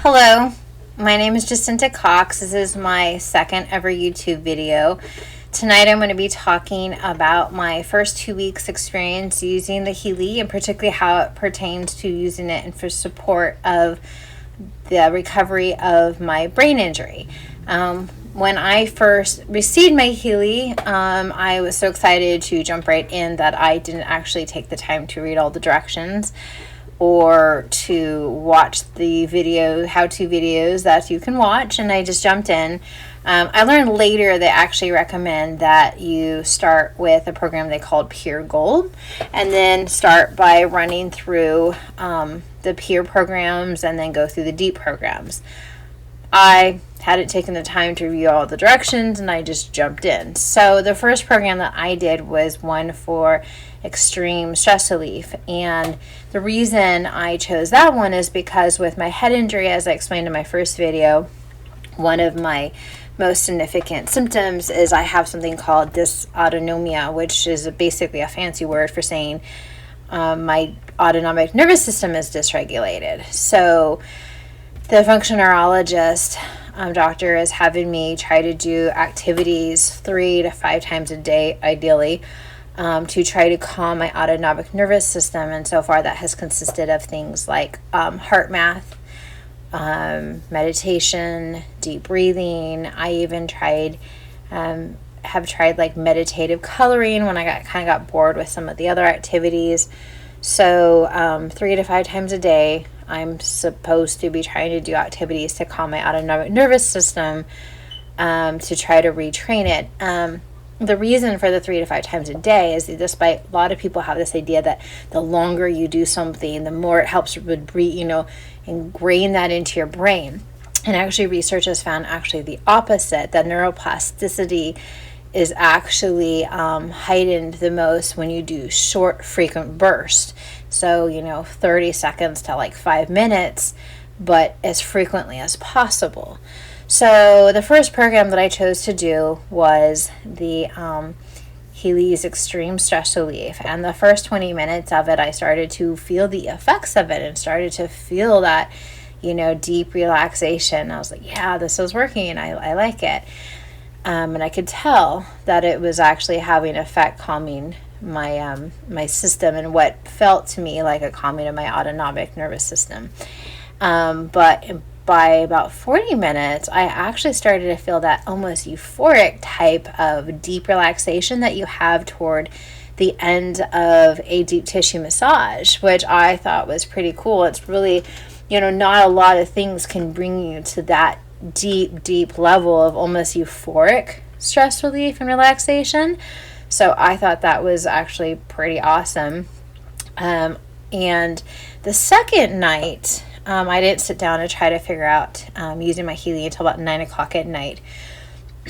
Hello, my name is Jacinta Cox. This is my second ever YouTube video. Tonight I'm going to be talking about my first 2 weeks experience using the Healy, and particularly how it pertains to using it and for support of the recovery of my brain injury. When I first received my Healy, I was so excited to jump right in that I didn't actually take the time to read all the directions or to watch the how-to videos that you can watch, and I just jumped in. I learned later they actually recommend that you start with a program they called Peer Gold, and then start by running through the peer programs and then go through the deep programs. I hadn't taken the time to review all the directions, and I just jumped in. So the first program that I did was one for extreme stress relief, and the reason I chose that one is because with my head injury, as I explained in my first video, one of my most significant symptoms is I have something called dysautonomia, which is basically a fancy word for saying my autonomic nervous system is dysregulated. So the functional neurologist doctor is having me try to do activities 3 to 5 times a day, ideally, to try to calm my autonomic nervous system. And so far that has consisted of things like heart math, meditation, deep breathing. I even have tried like meditative coloring when I kind of got bored with some of the other activities. So 3 to 5 times a day, I'm supposed to be trying to do activities to calm my autonomic nervous system, to try to retrain it. The reason for the 3 to 5 times a day is that despite a lot of people have this idea that the longer you do something, the more it helps ingrain that into your brain. And actually research has found actually the opposite, that neuroplasticity is actually heightened the most when you do short, frequent bursts. So, 30 seconds to like 5 minutes, but as frequently as possible. So the first program that I chose to do was the Healy's Extreme Stress Relief. And the first 20 minutes of it, I started to feel the effects of it and started to feel that, deep relaxation. I was like, yeah, this is working, and I like it. And I could tell that it was actually having an effect calming my system and what felt to me like a calming of my autonomic nervous system. But by about 40 minutes, I actually started to feel that almost euphoric type of deep relaxation that you have toward the end of a deep tissue massage, which I thought was pretty cool. It's really, not a lot of things can bring you to that deep level of almost euphoric stress relief and relaxation. So I thought that was actually pretty awesome. And the second night, I didn't sit down and try to figure out using my Healy until about 9 o'clock at night.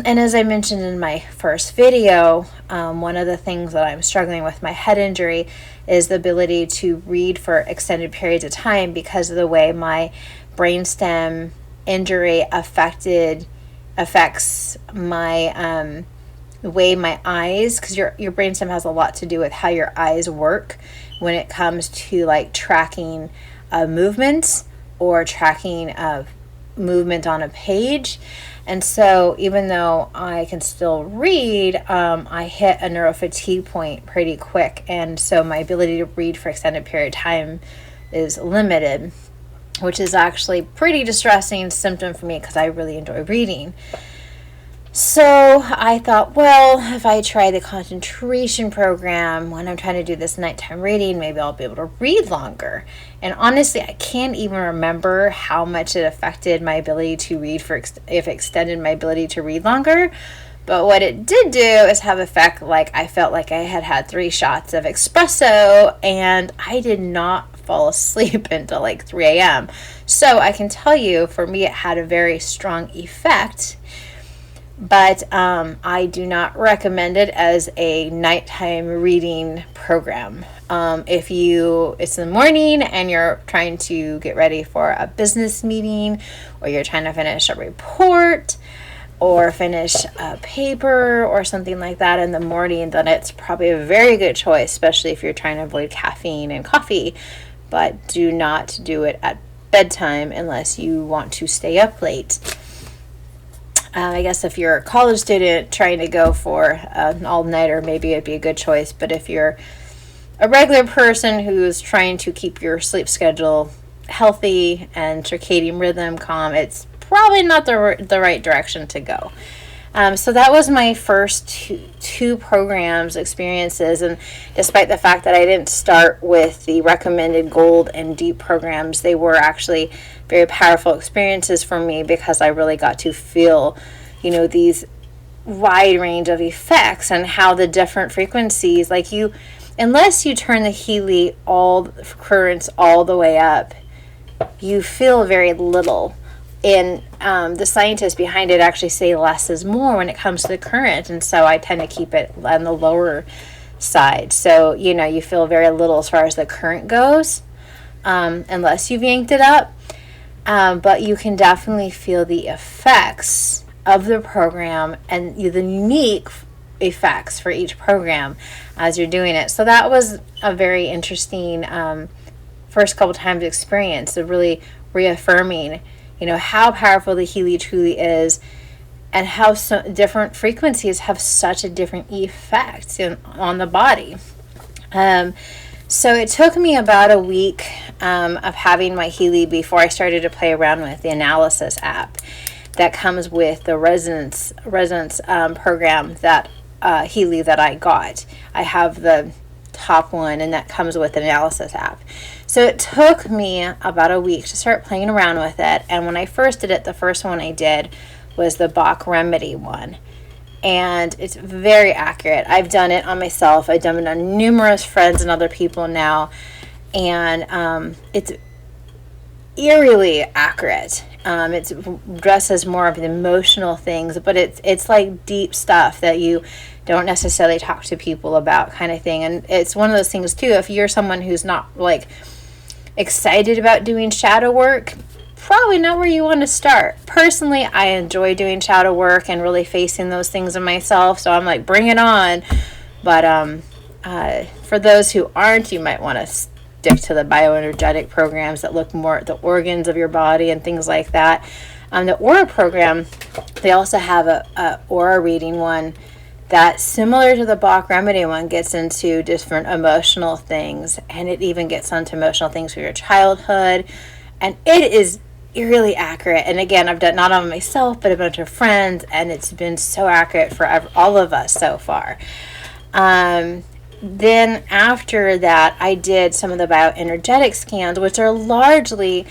And as I mentioned in my first video, one of the things that I'm struggling with my head injury is the ability to read for extended periods of time because of the way my brainstem injury affects my the way my eyes, because your brainstem has a lot to do with how your eyes work when it comes to like tracking movements or tracking of movement on a page. And so even though I can still read, I hit a neurofatigue point pretty quick, and so my ability to read for extended period of time is limited, which is actually pretty distressing symptom for me because I really enjoy reading. So I thought, well, if I try the concentration program when I'm trying to do this nighttime reading, maybe I'll be able to read longer. And honestly, I can't even remember how much it affected my ability to read if it extended my ability to read longer. But what it did do is have effect like I felt like I had 3 shots of espresso, and I did not fall asleep until like 3 a.m. So I can tell you, for me, it had a very strong effect. But I do not recommend it as a nighttime reading program. If it's in the morning and you're trying to get ready for a business meeting, or you're trying to finish a report or finish a paper or something like that in the morning, then it's probably a very good choice, especially if you're trying to avoid caffeine and coffee. But do not do it at bedtime unless you want to stay up late. I guess if you're a college student trying to go for an all-nighter, maybe it'd be a good choice. But if you're a regular person who's trying to keep your sleep schedule healthy and circadian rhythm calm, it's probably not the right direction to go. So that was my first two programs experiences, and despite the fact that I didn't start with the recommended gold and deep programs, they were actually very powerful experiences for me because I really got to feel, these wide range of effects and how the different frequencies, unless you turn the Healy currents all the way up, you feel very little. And the scientists behind it actually say less is more when it comes to the current. And so I tend to keep it on the lower side. So, you feel very little as far as the current goes, unless you've yanked it up. But you can definitely feel the effects of the program and the unique effects for each program as you're doing it. So that was a very interesting first couple times experience, of really reaffirming how powerful the Healy truly is, and how different frequencies have such a different effect on the body. So it took me about a week of having my Healy before I started to play around with the analysis app that comes with the resonance program that Healy that I got. I have the top one, and that comes with an analysis app. So it took me about a week to start playing around with it. And when I first did it, the first one I did was the Bach Remedy one. And it's very accurate. I've done it on myself. I've done it on numerous friends and other people now. And it's eerily accurate. It's addresses more of the emotional things, but it's like deep stuff that you don't necessarily talk to people about, kind of thing. And it's one of those things too, if you're someone who's not excited about doing shadow work, probably not where you want to start. Personally, I enjoy doing shadow work and really facing those things in myself, so I'm like, bring it on. But for those who aren't, you might want to stick to the bioenergetic programs that look more at the organs of your body and things like that. The Aura program, they also have a Aura reading one that's similar to the Bach Remedy one, gets into different emotional things, and it even gets onto emotional things from your childhood, and it is eerily accurate. And again, I've done not on myself, but a bunch of friends, and it's been so accurate for all of us so far. Then after that, I did some of the bioenergetic scans, which are largely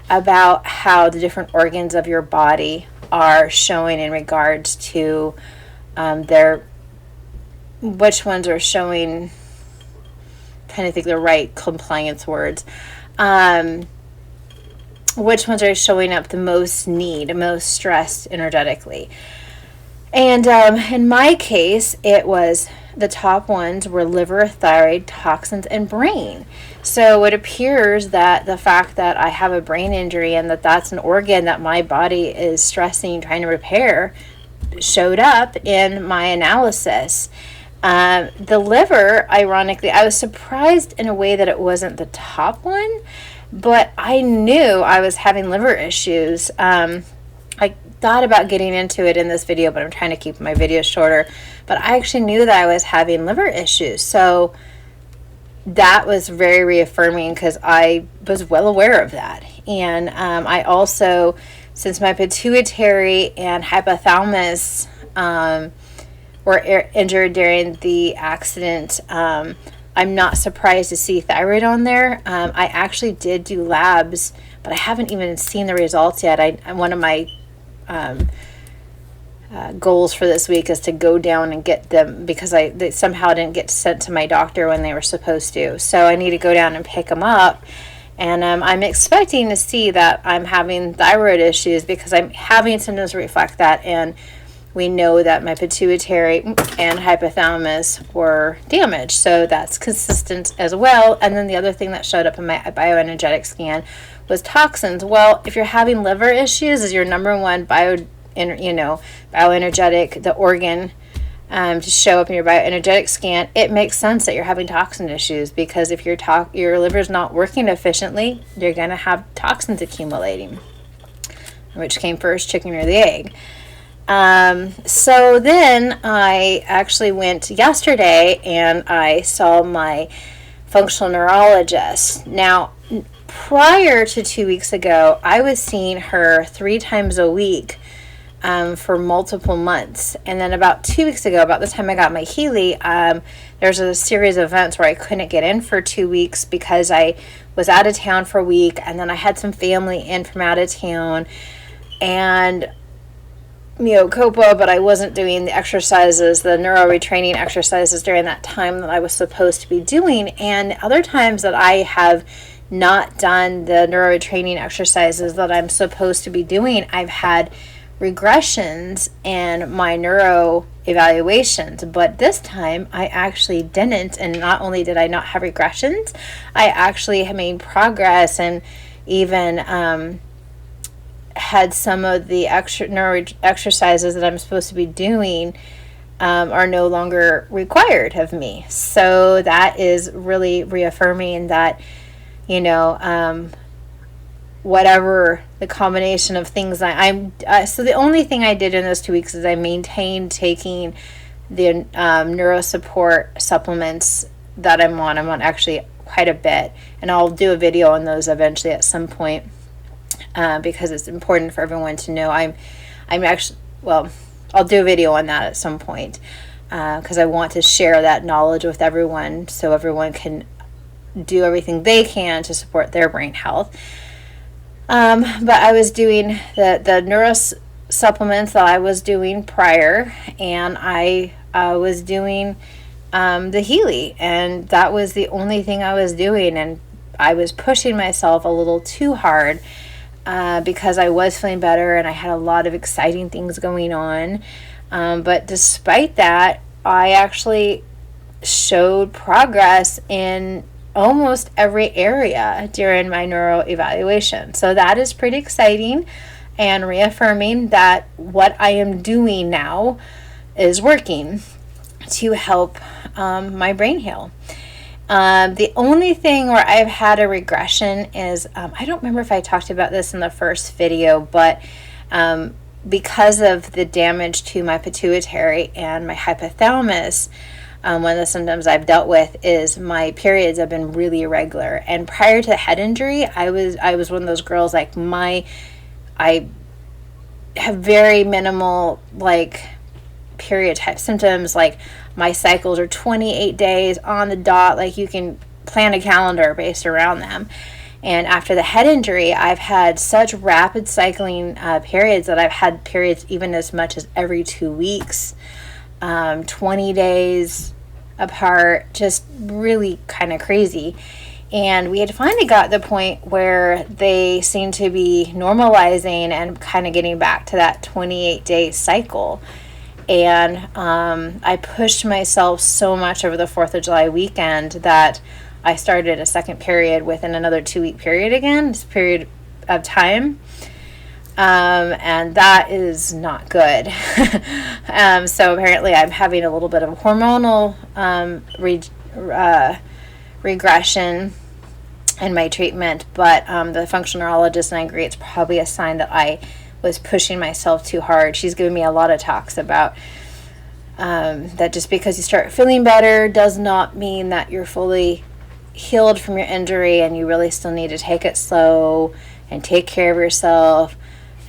about how the different organs of your body are showing in regards to which ones are showing, trying to think the right compliance words, which ones are showing up the most most stressed energetically. And in my case, it was the top ones were liver, thyroid, toxins, and brain. So it appears that the fact that I have a brain injury and that's an organ that my body is stressing, trying to repair, showed up in my analysis. The liver, ironically, I was surprised in a way that it wasn't the top one, but I knew I was having liver issues. I thought about getting into it in this video, but I'm trying to keep my videos shorter. But I actually knew that I was having liver issues. So that was very reaffirming because I was well aware of that. And I also, since my pituitary and hypothalamus were injured during the accident, I'm not surprised to see thyroid on there. I actually did do labs, but I haven't even seen the results yet. One of my goals for this week is to go down and get them because they somehow didn't get sent to my doctor when they were supposed to. So I need to go down and pick them up. And I'm expecting to see that I'm having thyroid issues because I'm having symptoms reflect that. And we know that my pituitary and hypothalamus were damaged. So that's consistent as well. And then the other thing that showed up in my bioenergetic scan was toxins. Well, if you're having liver issues, is your number one bioenergetic, the organ to show up in your bioenergetic scan, it makes sense that you're having toxin issues, because if your liver's not working efficiently, you're going to have toxins accumulating. Which came first, chicken or the egg? So then I actually went yesterday and I saw my functional neurologist. Now, prior to 2 weeks ago, I was seeing her 3 times a week for multiple months. And then about 2 weeks ago, about the time I got my Healy, there's a series of events where I couldn't get in for 2 weeks because I was out of town for a week, and then I had some family in from out of town, and Copa, but I wasn't doing the exercises, the neuro retraining exercises during that time that I was supposed to be doing. And other times that I have not done the neuro retraining exercises that I'm supposed to be doing, I've had regressions in my neuro evaluations. But this time I actually didn't, and not only did I not have regressions, I actually have made progress, and even had some of the neuro exercises that I'm supposed to be doing are no longer required of me. So that is really reaffirming that, whatever the combination of things so the only thing I did in those 2 weeks is I maintained taking the neuro support supplements that I'm on. I'm on actually quite a bit, and I'll do a video on those eventually at some point. Because it's important for everyone to know. I'm actually, I'll do a video on that at some point, because I want to share that knowledge with everyone so everyone can do everything they can to support their brain health. But I was doing the neuro supplements that I was doing prior, and I was doing the Healy, and that was the only thing I was doing, and I was pushing myself a little too hard. Because I was feeling better and I had a lot of exciting things going on. But despite that, I actually showed progress in almost every area during my neuro evaluation. So that is pretty exciting and reaffirming that what I am doing now is working to help my brain heal. The only thing where I've had a regression is, I don't remember if I talked about this in the first video, but because of the damage to my pituitary and my hypothalamus, one of the symptoms I've dealt with is my periods have been really irregular. And prior to the head injury, I was one of those girls, like I have very minimal period type symptoms. Like my cycles are 28 days on the dot. Like you can plan a calendar based around them. And after the head injury, I've had such rapid cycling periods that I've had periods even as much as every 2 weeks, 20 days apart, just really kind of crazy. And we had finally got the point where they seemed to be normalizing and kind of getting back to that 28-day cycle. And I pushed myself so much over the 4th of July weekend that I started a second period within another 2-week period again, this period of time. And that is not good. So apparently I'm having a little bit of hormonal regression in my treatment, but the functional neurologist and I agree it's probably a sign that I was pushing myself too hard. She's given me a lot of talks about that just because you start feeling better does not mean that you're fully healed from your injury, and you really still need to take it slow and take care of yourself.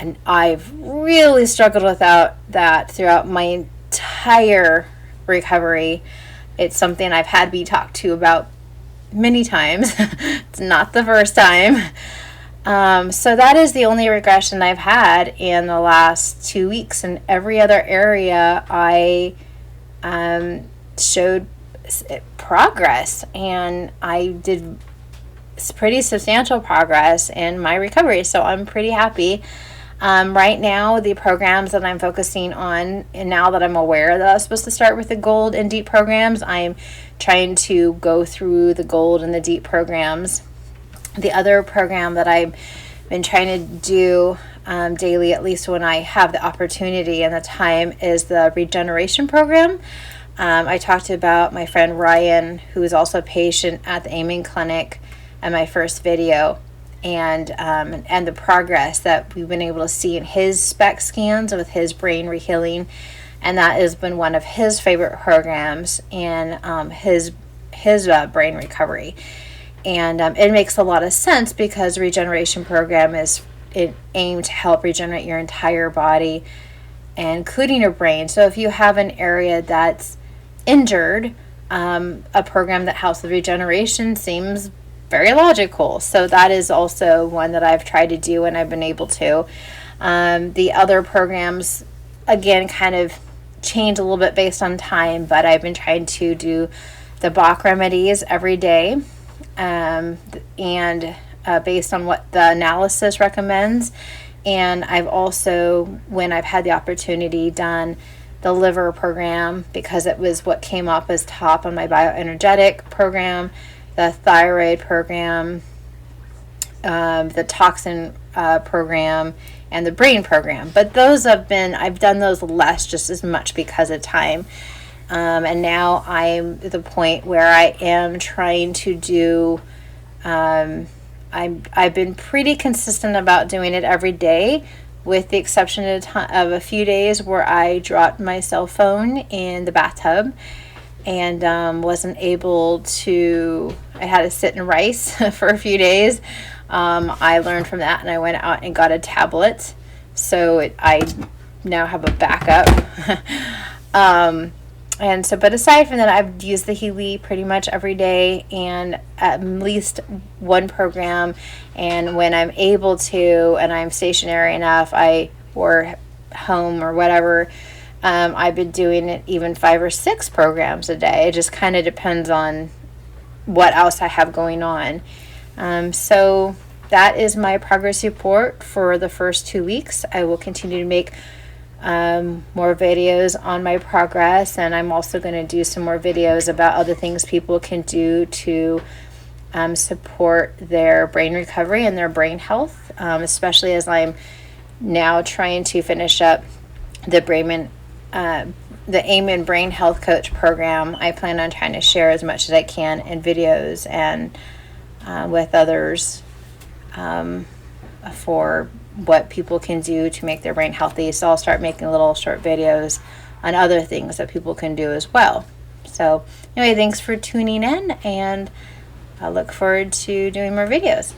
And I've really struggled with that throughout my entire recovery. It's something I've had to be talked to about many times. It's not the first time. So that is the only regression I've had in the last 2 weeks. In every other area, I showed progress, and I did pretty substantial progress in my recovery. So I'm pretty happy. Right now, the programs that I'm focusing on, and now that I'm aware that I was supposed to start with the gold and deep programs, I'm trying to go through the gold and the deep programs. The other program that I'm been trying to do daily, at least when I have the opportunity and the time, is the regeneration program. I talked about my friend Ryan, who is also a patient at the Amen Clinic, in my first video, and the progress that we've been able to see in his SPECT scans with his brain rehealing, and that has been one of his favorite programs in his brain recovery. And it makes a lot of sense because the regeneration program is aimed to help regenerate your entire body, including your brain. So if you have an area that's injured, a program that helps with regeneration seems very logical. So that is also one that I've tried to do and I've been able to. The other programs, again, kind of change a little bit based on time, but I've been trying to do the Bach remedies every day, and based on what the analysis recommends. And I've also, when I've had the opportunity, done the liver program because it was what came up as top on my bioenergetic program, the thyroid program, the toxin program, and the brain program. But those I've done those less, just as much because of time. And now I'm at the point where I am trying to do, I've been pretty consistent about doing it every day, with the exception of a few days where I dropped my cell phone in the bathtub and wasn't able to, I had to sit in rice for a few days. I learned from that and I went out and got a tablet. So I now have a backup. But aside from that, I've used the Healy pretty much every day and at least one program. And when I'm able to, and I'm stationary enough, or home or whatever, I've been doing it even 5 or 6 programs a day. It just kind of depends on what else I have going on. So that is my progress report for the first 2 weeks. I will continue to make more videos on my progress, and I'm also going to do some more videos about other things people can do to support their brain recovery and their brain health, especially as I'm now trying to finish up the Amen Brain Health Coach program. I plan on trying to share as much as I can in videos and with others for what people can do to make their brain healthy. So I'll start making little short videos on other things that people can do as well. So anyway, thanks for tuning in, and I look forward to doing more videos.